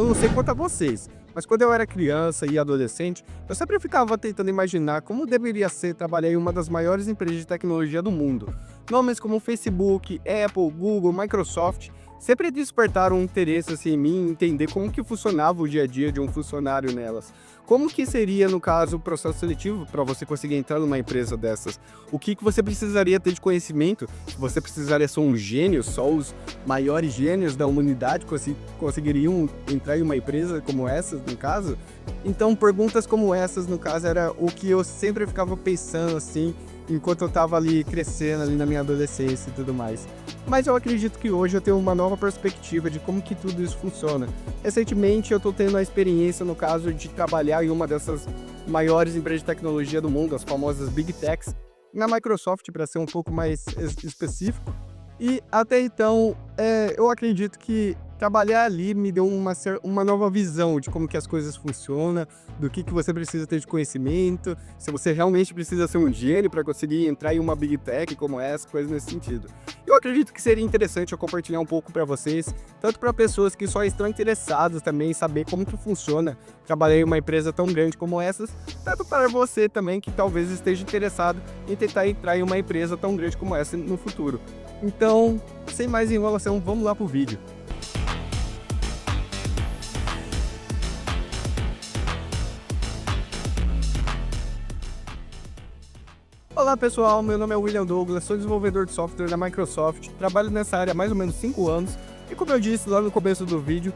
eu não sei quanto a vocês, mas quando eu era criança e adolescente, eu sempre ficava tentando imaginar como deveria ser trabalhar em uma das maiores empresas de tecnologia do mundo. Nomes como Facebook, Apple, Google, Microsoft sempre despertaram um interesse assim, em mim entender como que funcionava o dia a dia de um funcionário nelas. Como que seria, no caso, o processo seletivo para você conseguir entrar numa empresa dessas? O que você precisaria ter de conhecimento? Você precisaria ser um gênio? Só os maiores gênios da humanidade conseguiriam entrar em uma empresa como essa, no caso? Então, perguntas como essas, no caso, era o que eu sempre ficava pensando, assim, enquanto eu estava ali crescendo, ali na minha adolescência e tudo mais. Mas eu acredito que hoje eu tenho uma nova perspectiva de como que tudo isso funciona. Recentemente eu estou tendo a experiência, no caso, de trabalhar em uma dessas maiores empresas de tecnologia do mundo, as famosas Big Techs, na Microsoft, para ser um pouco mais específico. E até então, eu acredito que trabalhar ali me deu uma nova visão de como que as coisas funcionam, do que você precisa ter de conhecimento, se você realmente precisa ser um gênio para conseguir entrar em uma Big Tech como essa, coisas nesse sentido. Eu acredito que seria interessante eu compartilhar um pouco para vocês, tanto para pessoas que só estão interessadas também em saber como que funciona trabalhar em uma empresa tão grande como essas, tanto para você também que talvez esteja interessado em tentar entrar em uma empresa tão grande como essa no futuro. Então, sem mais enrolação, vamos lá pro vídeo. Olá pessoal, meu nome é William Douglas, sou desenvolvedor de software da Microsoft, trabalho nessa área há mais ou menos 5 anos e como eu disse lá no começo do vídeo,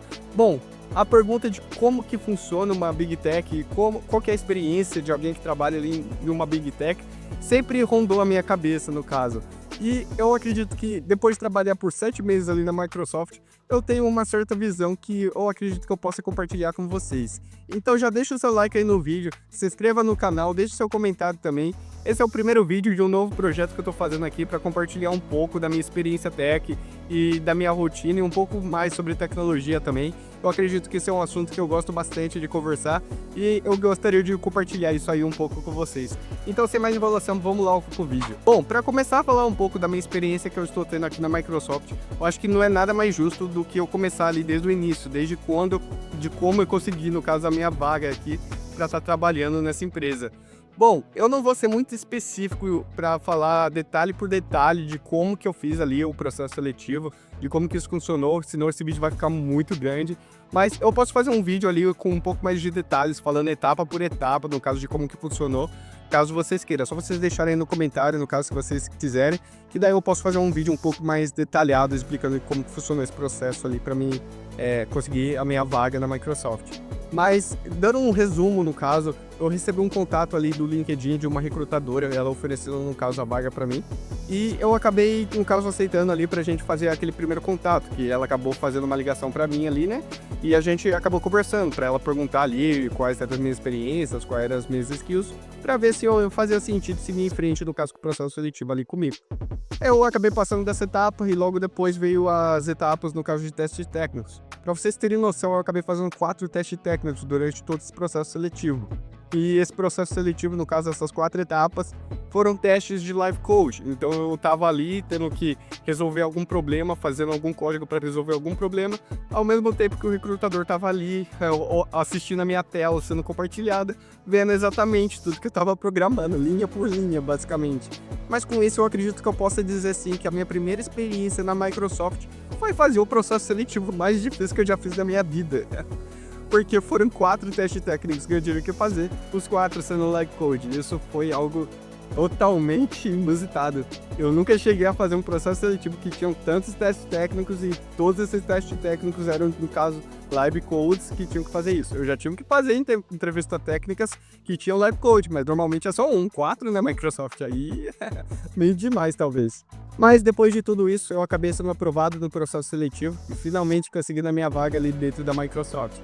a pergunta de como que funciona uma Big Tech, qual que é a experiência de alguém que trabalha ali em uma Big Tech, sempre rondou a minha cabeça no caso. E eu acredito que depois de trabalhar por 7 meses ali na Microsoft, eu tenho uma certa visão que eu acredito que eu possa compartilhar com vocês. Então já deixa o seu like aí no vídeo, se inscreva no canal, deixe seu comentário também. Esse é o primeiro vídeo de um novo projeto que eu estou fazendo aqui para compartilhar um pouco da minha experiência tech e da minha rotina e um pouco mais sobre tecnologia também. Eu acredito que esse é um assunto que eu gosto bastante de conversar e eu gostaria de compartilhar isso aí um pouco com vocês. Então, sem mais enrolação, vamos lá pro vídeo. Bom, para começar a falar um pouco da minha experiência que eu estou tendo aqui na Microsoft, eu acho que não é nada mais justo do que eu começar ali desde o início, de como eu consegui, no caso, a minha vaga aqui para estar trabalhando nessa empresa. Bom, eu não vou ser muito específico para falar detalhe por detalhe de como que eu fiz ali o processo seletivo, de como que isso funcionou, senão esse vídeo vai ficar muito grande. Mas eu posso fazer um vídeo ali com um pouco mais de detalhes, falando etapa por etapa, no caso de como que funcionou, caso vocês queiram. É só vocês deixarem aí no comentário, no caso, se vocês quiserem, que daí eu posso fazer um vídeo um pouco mais detalhado, explicando como que funcionou esse processo ali para mim conseguir a minha vaga na Microsoft. Mas, dando um resumo, no caso, eu recebi um contato ali do LinkedIn de uma recrutadora, ela oferecendo, no caso, a vaga pra mim. E eu acabei, no caso, aceitando ali pra gente fazer aquele primeiro contato, que ela acabou fazendo uma ligação pra mim ali, né? E a gente acabou conversando, pra ela perguntar ali quais eram as minhas experiências, quais eram as minhas skills, pra ver se eu fazia sentido seguir em frente, no caso, com o processo seletivo ali comigo. Eu acabei passando dessa etapa e logo depois veio as etapas, no caso de testes técnicos. Para vocês terem noção, eu acabei fazendo 4 testes técnicos durante todo esse processo seletivo. E esse processo seletivo, no caso, essas 4 etapas, foram testes de live code. Então eu estava ali tendo que resolver algum problema, fazendo algum código para resolver algum problema, ao mesmo tempo que o recrutador estava ali assistindo a minha tela sendo compartilhada, vendo exatamente tudo que eu estava programando, linha por linha, basicamente. Mas com isso eu acredito que eu possa dizer sim que a minha primeira experiência na Microsoft foi fazer o processo seletivo mais difícil que eu já fiz na minha vida. Porque foram 4 testes técnicos que eu tive que fazer, os 4 sendo live code. Isso foi algo totalmente inusitado. Eu nunca cheguei a fazer um processo seletivo que tinham tantos testes técnicos e todos esses testes técnicos eram, no caso, live codes que tinham que fazer isso. Eu já tive que fazer entrevistas técnicas que tinham live code, mas normalmente é só 4 na Microsoft, aí meio demais talvez. Mas depois de tudo isso, eu acabei sendo aprovado no processo seletivo e finalmente consegui a minha vaga ali dentro da Microsoft.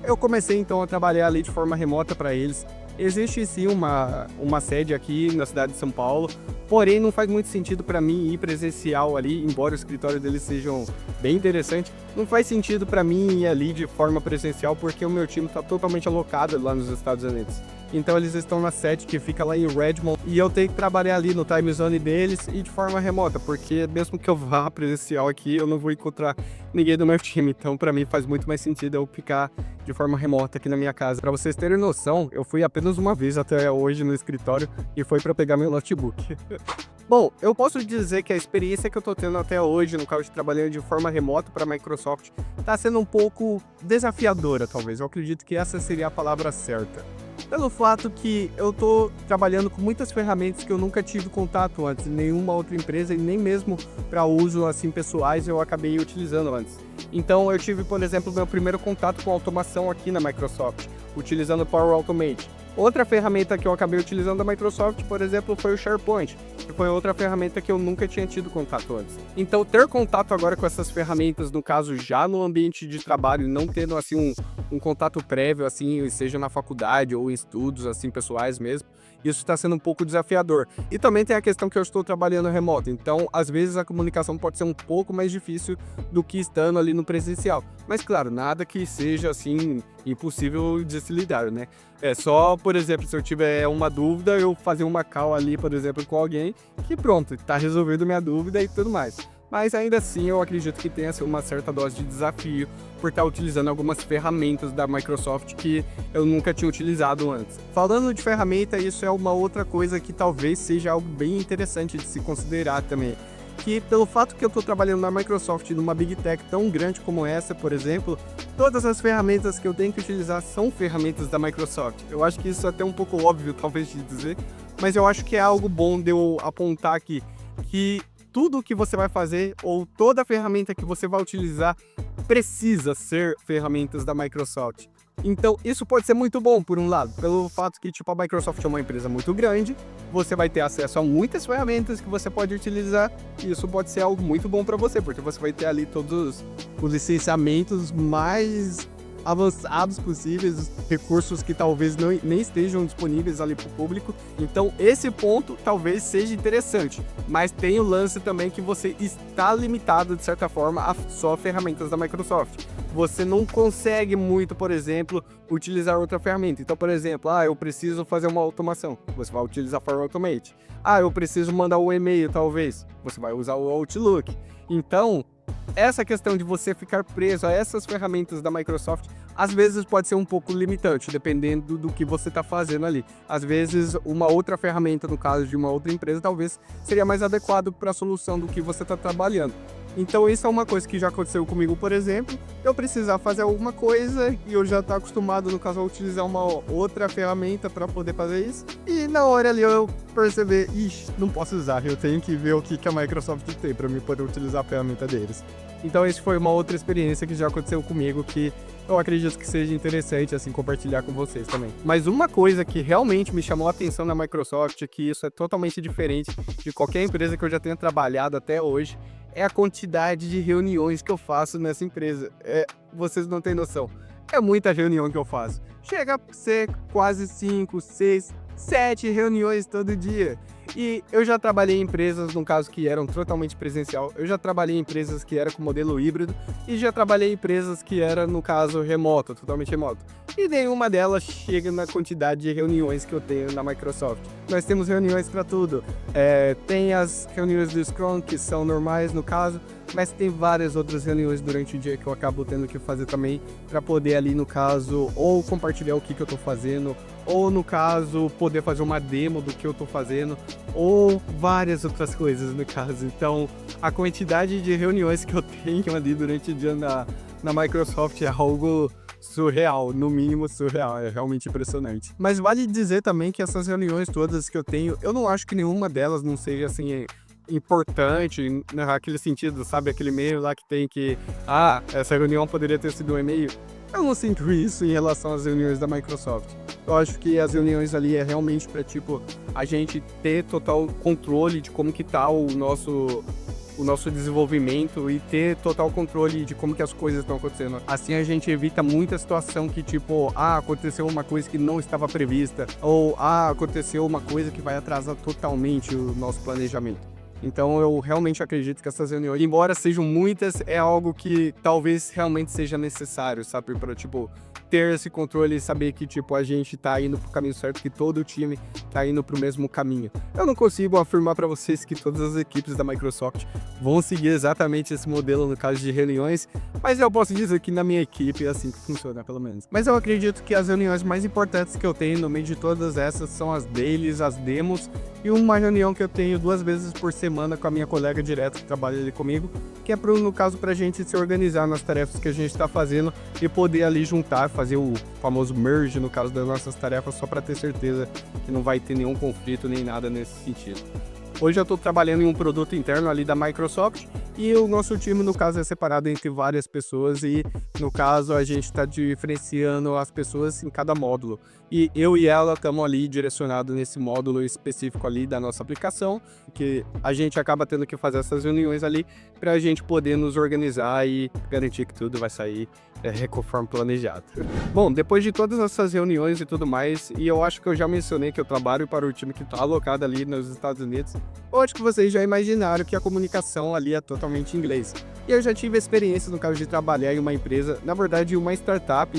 Eu comecei então a trabalhar ali de forma remota para eles, existe sim uma sede aqui na cidade de São Paulo, porém não faz muito sentido para mim ir presencial ali, embora o escritório deles sejam bem interessante, não faz sentido para mim ir ali de forma presencial porque o meu time está totalmente alocado lá nos Estados Unidos. Então eles estão na sede que fica lá em Redmond e eu tenho que trabalhar ali no time zone deles e de forma remota, porque mesmo que eu vá presencial aqui, eu não vou encontrar ninguém do meu time. Então para mim faz muito mais sentido eu ficar de forma remota aqui na minha casa. Para vocês terem noção, eu fui apenas uma vez até hoje no escritório e foi para pegar meu notebook. Bom, eu posso dizer que a experiência que eu tô tendo até hoje, no caso de trabalhando de forma remota para a Microsoft, tá sendo um pouco desafiadora, talvez. Eu acredito que essa seria a palavra certa. Pelo fato que eu tô trabalhando com muitas ferramentas que eu nunca tive contato antes, em nenhuma outra empresa e nem mesmo para uso assim pessoais eu acabei utilizando antes. Então eu tive, por exemplo, meu primeiro contato com automação aqui na Microsoft, utilizando o Power Automate. Outra ferramenta que eu acabei utilizando da Microsoft, por exemplo, foi o SharePoint, que foi outra ferramenta que eu nunca tinha tido contato antes. Então, ter contato agora com essas ferramentas, no caso, já no ambiente de trabalho, não tendo, assim, um contato prévio, assim, seja na faculdade ou em estudos, assim, pessoais mesmo, isso está sendo um pouco desafiador. E também tem a questão que eu estou trabalhando remoto, então, às vezes, a comunicação pode ser um pouco mais difícil do que estando ali no presencial. Mas, claro, nada que seja, assim, impossível de se lidar, né? É só, por exemplo, se eu tiver uma dúvida, eu fazer uma call ali, por exemplo, com alguém, que pronto, tá resolvendo minha dúvida e tudo mais. Mas ainda assim, eu acredito que tenha uma certa dose de desafio por estar utilizando algumas ferramentas da Microsoft que eu nunca tinha utilizado antes. Falando de ferramenta, isso é uma outra coisa que talvez seja algo bem interessante de se considerar também. Que pelo fato que eu estou trabalhando na Microsoft numa Big Tech tão grande como essa, por exemplo, todas as ferramentas que eu tenho que utilizar são ferramentas da Microsoft. Eu acho que isso é até um pouco óbvio, talvez, de dizer, mas eu acho que é algo bom de eu apontar aqui, que tudo que você vai fazer ou toda ferramenta que você vai utilizar precisa ser ferramentas da Microsoft. Então, isso pode ser muito bom, por um lado, pelo fato que, tipo, a Microsoft é uma empresa muito grande, você vai ter acesso a muitas ferramentas que você pode utilizar, e isso pode ser algo muito bom para você, porque você vai ter ali todos os licenciamentos mais avançados possíveis, recursos que talvez nem estejam disponíveis ali para o público. Então, esse ponto talvez seja interessante, mas tem o lance também que você está limitado, de certa forma, a só ferramentas da Microsoft. Você não consegue muito, por exemplo, utilizar outra ferramenta. Então, por exemplo, eu preciso fazer uma automação. Você vai utilizar Power Automate. Eu preciso mandar um e-mail, talvez. Você vai usar o Outlook. Então, essa questão de você ficar preso a essas ferramentas da Microsoft, às vezes pode ser um pouco limitante, dependendo do que você está fazendo ali. Às vezes, uma outra ferramenta, no caso de uma outra empresa, talvez seria mais adequado para a solução do que você está trabalhando. Então isso é uma coisa que já aconteceu comigo, por exemplo, eu precisar fazer alguma coisa e eu já estou acostumado, no caso, a utilizar uma outra ferramenta para poder fazer isso. E na hora ali eu perceber, não posso usar, eu tenho que ver o que a Microsoft tem para mim poder utilizar a ferramenta deles. Então essa foi uma outra experiência que já aconteceu comigo que eu acredito que seja interessante assim compartilhar com vocês também. Mas uma coisa que realmente me chamou a atenção na Microsoft, que isso é totalmente diferente de qualquer empresa que eu já tenha trabalhado até hoje, é a quantidade de reuniões que eu faço nessa empresa. Vocês não têm noção. É muita reunião que eu faço. Chega a ser quase 5, 6, 7 reuniões todo dia. E eu já trabalhei em empresas, no caso, que eram totalmente presencial. Eu já trabalhei em empresas que eram com modelo híbrido. E já trabalhei em empresas que eram, no caso, remoto, totalmente remoto. E nenhuma delas chega na quantidade de reuniões que eu tenho na Microsoft. Nós temos reuniões para tudo. Tem as reuniões do Scrum, que são normais, no caso. Mas tem várias outras reuniões durante o dia que eu acabo tendo que fazer também para poder ali, no caso, ou compartilhar o que eu tô fazendo, ou no caso, poder fazer uma demo do que eu tô fazendo, ou várias outras coisas, no caso. Então, a quantidade de reuniões que eu tenho ali durante o dia na Microsoft é algo surreal, no mínimo surreal, é realmente impressionante. Mas vale dizer também que essas reuniões todas que eu tenho, eu não acho que nenhuma delas não seja assim importante, naquele sentido, sabe, aquele e-mail lá que tem que, essa reunião poderia ter sido um e-mail. Eu não sinto isso em relação às reuniões da Microsoft. Eu acho que as reuniões ali é realmente para, tipo, a gente ter total controle de como que tá o nosso o nosso desenvolvimento e ter total controle de como que as coisas estão acontecendo. Assim a gente evita muita situação que tipo, aconteceu uma coisa que não estava prevista, ou aconteceu uma coisa que vai atrasar totalmente o nosso planejamento. Então eu realmente acredito que essas reuniões, embora sejam muitas, é algo que talvez realmente seja necessário, sabe? Para, tipo, ter esse controle e saber que, tipo, a gente tá indo pro caminho certo, que todo o time tá indo pro mesmo caminho. Eu não consigo afirmar para vocês que todas as equipes da Microsoft vão seguir exatamente esse modelo no caso de reuniões, mas eu posso dizer que na minha equipe é assim que funciona, pelo menos. Mas eu acredito que as reuniões mais importantes que eu tenho no meio de todas essas são as dailies, as demos, e uma reunião que eu tenho 2 vezes por semana com a minha colega direto que trabalha ali comigo, que é no caso pra gente se organizar nas tarefas que a gente tá fazendo e poder ali juntar, fazer o famoso merge no caso das nossas tarefas, só para ter certeza que não vai ter nenhum conflito nem nada nesse sentido. Hoje eu estou trabalhando em um produto interno ali da Microsoft e o nosso time, no caso, é separado entre várias pessoas e, no caso, a gente está diferenciando as pessoas em cada módulo. E eu e ela estamos ali direcionados nesse módulo específico ali da nossa aplicação, que a gente acaba tendo que fazer essas reuniões ali para a gente poder nos organizar e garantir que tudo vai sair conforme planejado. Bom, depois de todas essas reuniões e tudo mais, e eu acho que eu já mencionei que eu trabalho para o time que está alocado ali nos Estados Unidos, eu acho que vocês já imaginaram que a comunicação ali é totalmente em inglês. E eu já tive experiência no caso de trabalhar em uma empresa, na verdade uma startup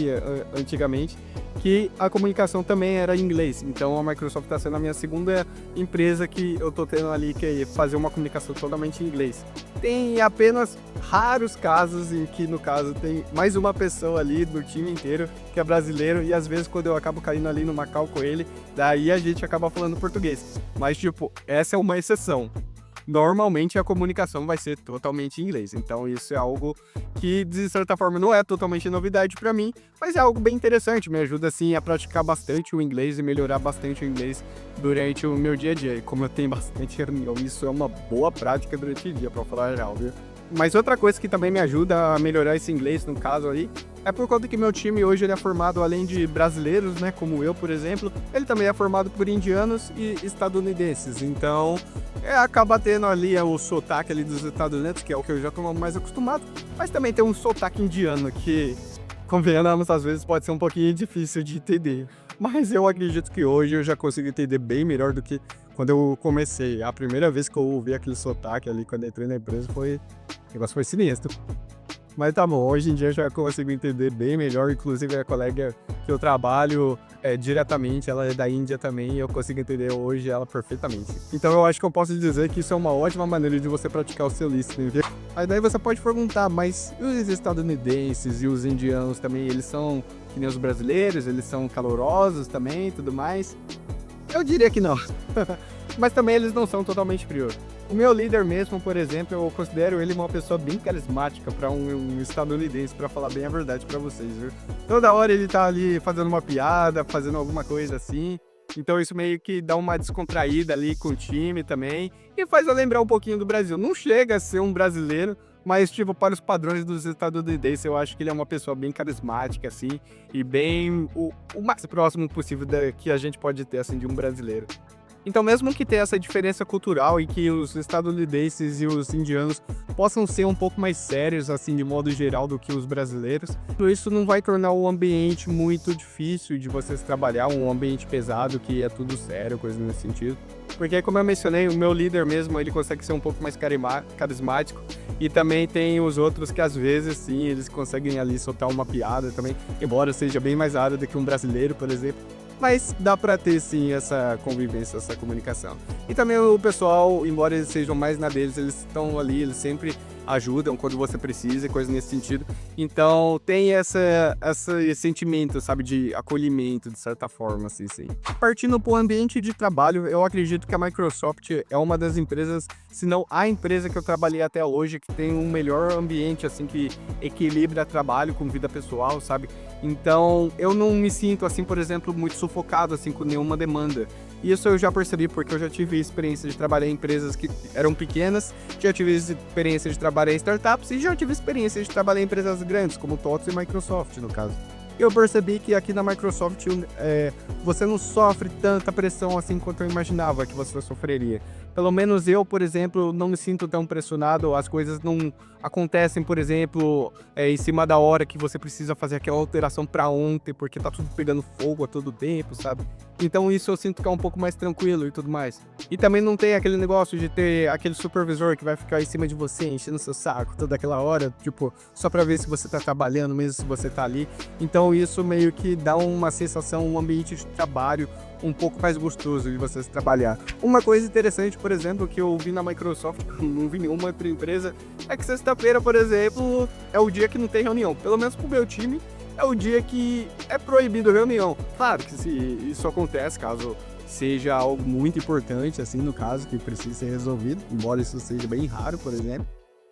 antigamente, que a comunicação também era em inglês. Então a Microsoft está sendo a minha segunda empresa que eu tô tendo ali que fazer uma comunicação totalmente em inglês. Tem apenas raros casos em que, no caso, tem mais uma pessoa ali do time inteiro que é brasileiro e às vezes quando eu acabo caindo ali numa call com ele, daí a gente acaba falando português. Mas tipo, essa é uma exceção. Normalmente a comunicação vai ser totalmente em inglês, então isso é algo que de certa forma não é totalmente novidade para mim, mas é algo bem interessante, me ajuda assim a praticar bastante o inglês e melhorar bastante o inglês durante o meu dia a dia. E como eu tenho bastante reunião, isso é uma boa prática durante o dia, para falar a real, viu? Mas outra coisa que também me ajuda a melhorar esse inglês, no caso aí, é por conta que meu time hoje ele é formado, além de brasileiros, né, como eu, por exemplo, ele também é formado por indianos e estadunidenses. Então, acaba tendo ali o sotaque ali dos Estados Unidos, que é o que eu já estou mais acostumado, mas também tem um sotaque indiano que, convenhamos, às vezes pode ser um pouquinho difícil de entender. Mas eu acredito que hoje eu já consigo entender bem melhor do que quando eu comecei. A primeira vez que eu ouvi aquele sotaque ali quando eu entrei na empresa o negócio foi sinistro. Mas tá bom, hoje em dia eu já consigo entender bem melhor, inclusive a colega que eu trabalho diretamente, ela é da Índia também, e eu consigo entender hoje ela perfeitamente. Então eu acho que eu posso dizer que isso é uma ótima maneira de você praticar o seu listening, viu? Aí daí você pode perguntar, mas os estadunidenses e os indianos também, eles são que nem os brasileiros, eles são calorosos também e tudo mais? Eu diria que não. Mas também eles não são totalmente frios. O meu líder mesmo, por exemplo, eu considero ele uma pessoa bem carismática para um estadunidense, para falar bem a verdade para vocês, viu? Toda hora ele tá ali fazendo uma piada, fazendo alguma coisa assim. Então isso meio que dá uma descontraída ali com o time também e faz eu lembrar um pouquinho do Brasil. Não chega a ser um brasileiro, mas tipo, para os padrões dos estadunidenses, eu acho que ele é uma pessoa bem carismática, assim, e bem o mais próximo possível que a gente pode ter, assim, de um brasileiro. Então, mesmo que tenha essa diferença cultural e que os estadunidenses e os indianos possam ser um pouco mais sérios, assim, de modo geral, do que os brasileiros, isso não vai tornar o ambiente muito difícil de vocês trabalhar, um ambiente pesado, que é tudo sério, coisa nesse sentido. Porque, como eu mencionei, o meu líder mesmo, ele consegue ser um pouco mais carismático, e também tem os outros que, às vezes, sim, eles conseguem ali soltar uma piada também, embora seja bem mais árido que um brasileiro, por exemplo. Mas dá pra ter sim essa convivência, essa comunicação. E também o pessoal, embora eles sejam mais na deles, eles estão ali, eles sempre ajudam quando você precisa e coisa nesse sentido. Então tem esse sentimento, sabe, de acolhimento, de certa forma, assim, sim. Partindo pro ambiente de trabalho, eu acredito que a Microsoft é uma das empresas, se não a empresa que eu trabalhei até hoje, que tem um melhor ambiente, assim, que equilibra trabalho com vida pessoal, sabe? Então, eu não me sinto, assim, por exemplo, muito sufocado, assim, com nenhuma demanda. Isso eu já percebi, porque eu já tive experiência de trabalhar em empresas que eram pequenas, já tive experiência de trabalhar em startups e já tive experiência de trabalhar em empresas grandes, como TOTS e Microsoft, no caso. Eu percebi que aqui na Microsoft você não sofre tanta pressão assim quanto eu imaginava que você sofreria. Pelo menos eu, por exemplo, não me sinto tão pressionado, as coisas não acontecem, por exemplo, em cima da hora que você precisa fazer aquela alteração para ontem, porque tá tudo pegando fogo a todo tempo, sabe? Então isso eu sinto que é um pouco mais tranquilo e tudo mais. E também não tem aquele negócio de ter aquele supervisor que vai ficar em cima de você, enchendo seu saco toda aquela hora, tipo, só pra ver se você tá trabalhando, mesmo se você tá ali. Então isso meio que dá uma sensação, um ambiente de trabalho um pouco mais gostoso de você trabalhar. Uma coisa interessante, por exemplo, que eu vi na Microsoft, não vi nenhuma outra empresa, é que sexta-feira, por exemplo, é o dia que não tem reunião. Pelo menos pro meu time, é o dia que é proibido reunião. Claro que se isso acontece, caso seja algo muito importante, assim, no caso, que precisa ser resolvido, embora isso seja bem raro, por exemplo.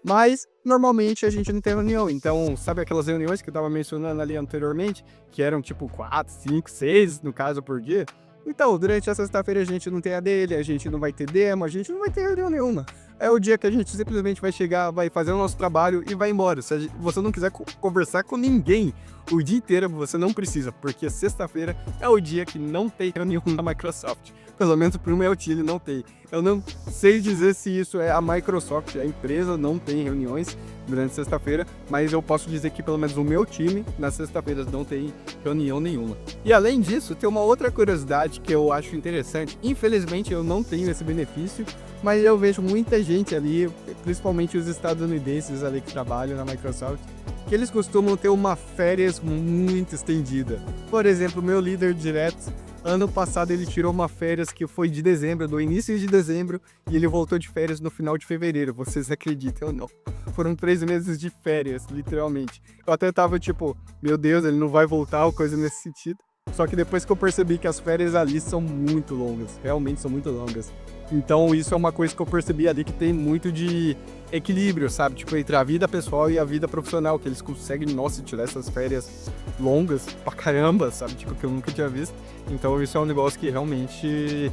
Mas, normalmente, a gente não tem reunião. Então, sabe aquelas reuniões que eu tava mencionando ali anteriormente, que eram tipo 4, 5, 6, no caso, por dia? Então, durante a sexta-feira a gente não tem a dele, a gente não vai ter demo, a gente não vai ter reunião nenhuma. É o dia que a gente simplesmente vai chegar, vai fazer o nosso trabalho e vai embora. Se você não quiser conversar com ninguém o dia inteiro, você não precisa, porque sexta-feira é o dia que não tem reunião na Microsoft. Pelo menos pro meu time não tem. Eu não sei dizer se isso é a Microsoft, a empresa não tem reuniões durante sexta-feira, mas eu posso dizer que pelo menos o meu time, nas sextas-feiras, não tem reunião nenhuma. E além disso, tem uma outra curiosidade que eu acho interessante. Infelizmente eu não tenho esse benefício, mas eu vejo muita gente ali, principalmente os estadunidenses ali que trabalham na Microsoft, que eles costumam ter uma férias muito estendida. Por exemplo, meu líder direto, ano passado ele tirou uma férias que foi de dezembro, do início de dezembro, e ele voltou de férias no final de fevereiro, vocês acreditam ou não? Foram 3 meses de férias, literalmente. Eu até tava tipo, meu Deus, ele não vai voltar ou coisa nesse sentido. Só que depois que eu percebi que as férias ali são muito longas, realmente são muito longas. Então isso é uma coisa que eu percebi ali que tem muito de equilíbrio, sabe? Tipo, entre a vida pessoal e a vida profissional, que eles conseguem, nossa, tirar essas férias longas pra caramba, sabe? Tipo, que eu nunca tinha visto. Então isso é um negócio que realmente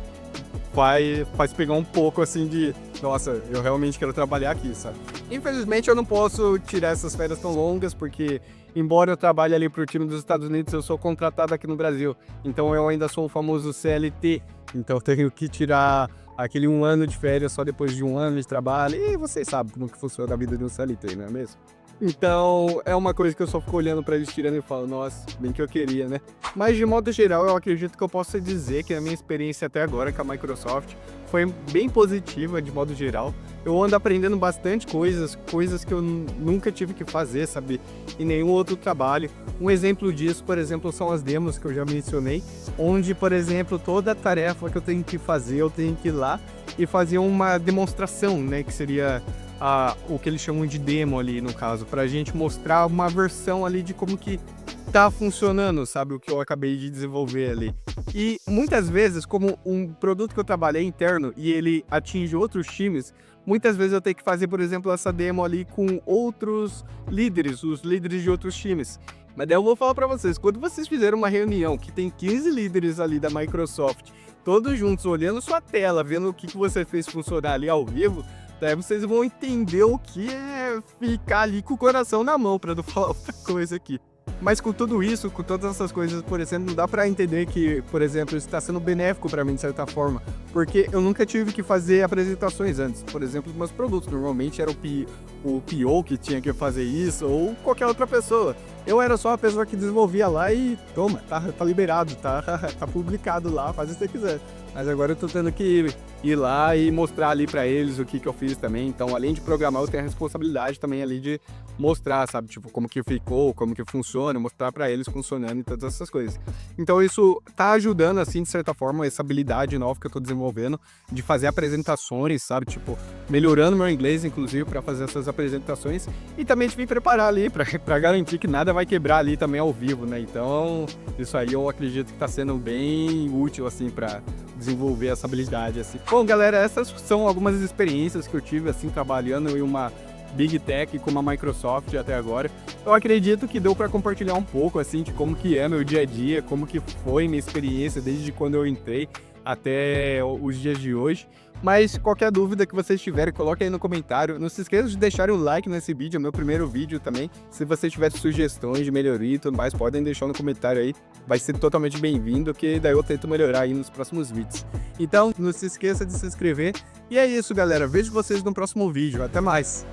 faz pegar um pouco assim de, nossa, eu realmente quero trabalhar aqui, sabe? Infelizmente eu não posso tirar essas férias tão longas, porque embora eu trabalhe ali pro time dos Estados Unidos, eu sou contratado aqui no Brasil. Então eu ainda sou o famoso CLT, então eu tenho que tirar aquele 1 ano de férias só depois de 1 ano de trabalho, e vocês sabem como que funciona a vida de um CLT, não é mesmo? Então, é uma coisa que eu só fico olhando pra eles tirando e falo, nossa, bem que eu queria, né? Mas, de modo geral, eu acredito que eu possa dizer que a minha experiência até agora com a Microsoft foi bem positiva, de modo geral. Eu ando aprendendo bastante coisas que eu nunca tive que fazer, sabe? Em nenhum outro trabalho. Um exemplo disso, por exemplo, são as demos que eu já mencionei, onde, por exemplo, toda tarefa que eu tenho que fazer, eu tenho que ir lá e fazer uma demonstração, né? Que seria o que eles chamam de demo ali, no caso, pra gente mostrar uma versão ali de como que tá funcionando, sabe, o que eu acabei de desenvolver ali. E muitas vezes, como um produto que eu trabalho é interno e ele atinge outros times, muitas vezes eu tenho que fazer, por exemplo, essa demo ali com outros líderes, os líderes de outros times. Mas daí eu vou falar pra vocês, quando vocês fizerem uma reunião que tem 15 líderes ali da Microsoft, todos juntos olhando sua tela, vendo o que você fez funcionar ali ao vivo, daí vocês vão entender o que é ficar ali com o coração na mão, pra não falar outra coisa aqui. Mas com tudo isso, com todas essas coisas, por exemplo, não dá pra entender que, por exemplo, isso está sendo benéfico pra mim de certa forma, porque eu nunca tive que fazer apresentações antes. Por exemplo, dos meus produtos, normalmente era o PO que tinha que fazer isso, ou qualquer outra pessoa. Eu era só a pessoa que desenvolvia lá e toma, tá liberado, tá publicado lá, faz o que você quiser. Mas agora eu tô tendo que ir lá e mostrar ali pra eles o que eu fiz também. Então, além de programar, eu tenho a responsabilidade também ali de mostrar, sabe? Tipo, como que ficou, como que funciona, mostrar pra eles funcionando e todas essas coisas. Então, isso tá ajudando, assim, de certa forma, essa habilidade nova que eu tô desenvolvendo de fazer apresentações, sabe? Tipo, melhorando meu inglês, inclusive, pra fazer essas apresentações e também de me preparar ali pra garantir que nada vai quebrar ali também ao vivo, né? Então, isso aí eu acredito que tá sendo bem útil, assim, pra desenvolver essa habilidade, assim. Bom, galera, essas são algumas experiências que eu tive, assim, trabalhando em uma Big Tech como a Microsoft até agora. Eu acredito que deu para compartilhar um pouco, assim, de como que é meu dia a dia, como que foi minha experiência desde quando eu entrei. até os dias de hoje. Mas qualquer dúvida que vocês tiverem, coloque aí no comentário. Não se esqueça de deixar o like nesse vídeo, é meu primeiro vídeo também. Se vocês tiverem sugestões de melhoria e tudo mais, podem deixar no comentário aí. Vai ser totalmente bem-vindo, que daí eu tento melhorar aí nos próximos vídeos. Então, não se esqueça de se inscrever. E é isso, galera. Vejo vocês no próximo vídeo. Até mais!